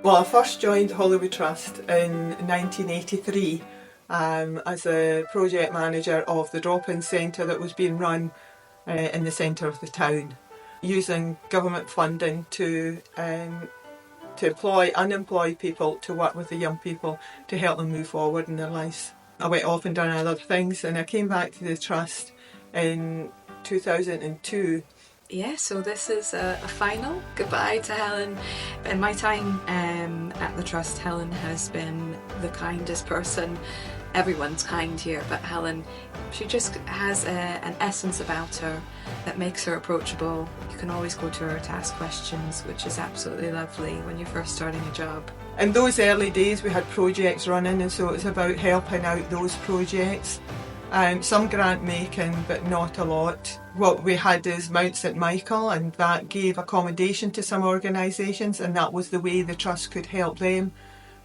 Well, I first joined Holywood Trust in 1983 as a project manager of the drop-in centre that was being run in the centre of the town, using government funding to employ unemployed people to work with the young people to help them move forward in their lives. I went off and done other things, and I came back to the trust in 2002. Yeah, so this is a final goodbye to Helen. In my time at the Trust, Helen has been the kindest person. Everyone's kind here, but Helen, she just has an essence about her that makes her approachable. You can always go to her to ask questions, which is absolutely lovely when you're first starting a job. In those early days we had projects running, and so it's about helping out those projects. Some grant making, but not a lot. What we had is Mount St Michael, and that gave accommodation to some organisations, and that was the way the trust could help them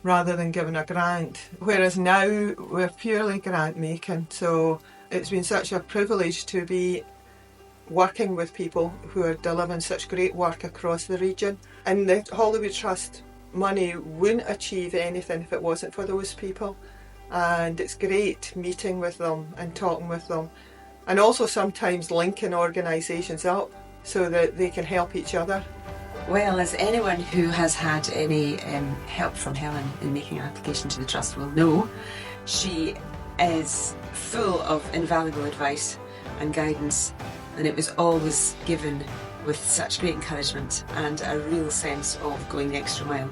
rather than giving a grant. Whereas now we're purely grant making, so it's been such a privilege to be working with people who are delivering such great work across the region. And the Holywood Trust money wouldn't achieve anything if it wasn't for those people. And it's great meeting with them and talking with them, and also sometimes linking organisations up so that they can help each other. Well, as anyone who has had any help from Helen in making an application to the Trust will know, she is full of invaluable advice and guidance, and it was always given with such great encouragement and a real sense of going the extra mile.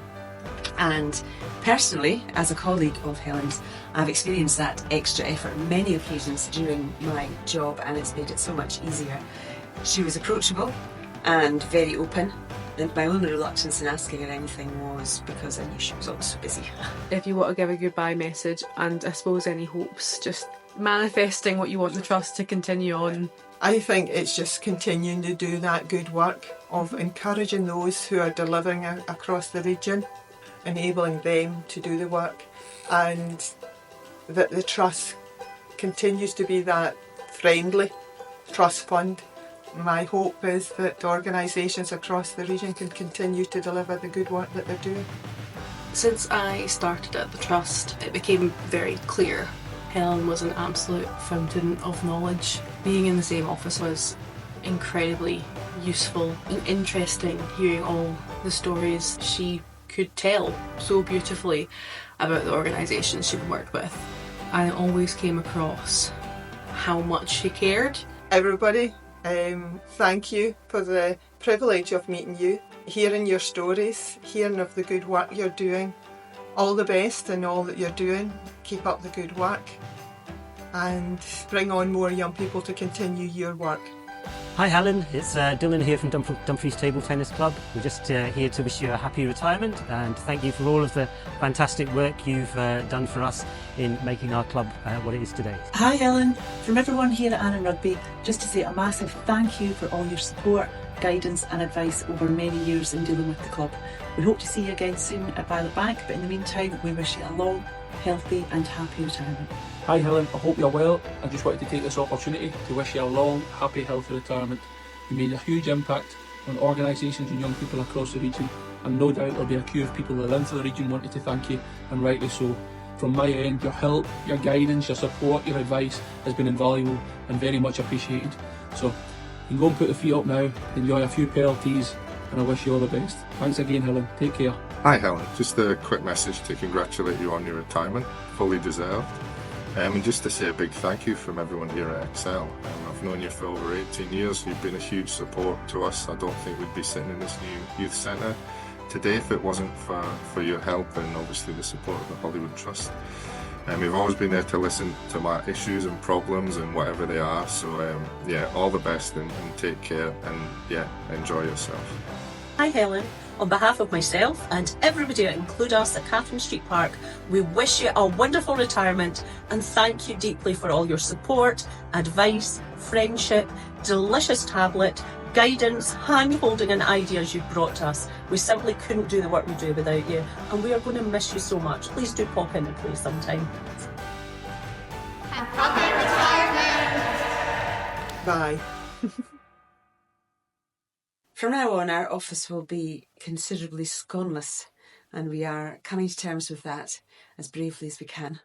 And personally, as a colleague of Helen's, I've experienced that extra effort on many occasions during my job, and it's made it so much easier. She was approachable and very open, and my only reluctance in asking her anything was because I knew she was always so busy. If you want to give a goodbye message, and I suppose any hopes, just manifesting what you want the Trust to continue on. I think it's just continuing to do that good work of encouraging those who are delivering across the region, enabling them to do the work, and that the Trust continues to be that friendly trust fund. My hope is that organisations across the region can continue to deliver the good work that they're doing. Since I started at the Trust, it became very clear Helen was an absolute fountain of knowledge. Being in the same office was incredibly useful and interesting, hearing all the stories she could tell so beautifully about the organisations she'd worked with. I always came across how much she cared. Everybody, thank you for the privilege of meeting you, hearing your stories, hearing of the good work you're doing. All the best in all that you're doing. Keep up the good work and bring on more young people to continue your work. Hi Helen, it's Dylan here from Dumfries Table Tennis Club. We're just here to wish you a happy retirement and thank you for all of the fantastic work you've done for us in making our club what it is today. Hi Helen, from everyone here at Annan Rugby, just to say a massive thank you for all your support, guidance and advice over many years in dealing with the club. We hope to see you again soon at Violet Bank, but in the meantime we wish you a long, healthy and happy retirement. Hi Helen, I hope you're well. I just wanted to take this opportunity to wish you a long, happy, healthy retirement. You made a huge impact on organisations and young people across the region, and no doubt there'll be a queue of people that live in the region wanting to thank you, and rightly so. From my end, your help, your guidance, your support, your advice has been invaluable and very much appreciated. So you can go and put the feet up now, enjoy a few penalties, and I wish you all the best. Thanks again Helen, take care. Hi Helen, just a quick message to congratulate you on your retirement, fully deserved. And just to say a big thank you from everyone here at Xcel. I've known you for over 18 years, you've been a huge support to us. I don't think we'd be sitting in this new youth centre today if it wasn't for your help and obviously the support of the Holywood Trust. You've always been there to listen to my issues and problems and whatever they are, so yeah, all the best and take care and yeah, enjoy yourself. Hi Helen. On behalf of myself and everybody that include us at Catherine Street Park, we wish you a wonderful retirement and thank you deeply for all your support, advice, friendship, delicious tablet, guidance, hand-holding and ideas you've brought to us. We simply couldn't do the work we do without you, and we are going to miss you so much. Please do pop in and play sometime. Happy retirement! Bye. From now on, our office will be considerably sconeless and we are coming to terms with that as bravely as we can.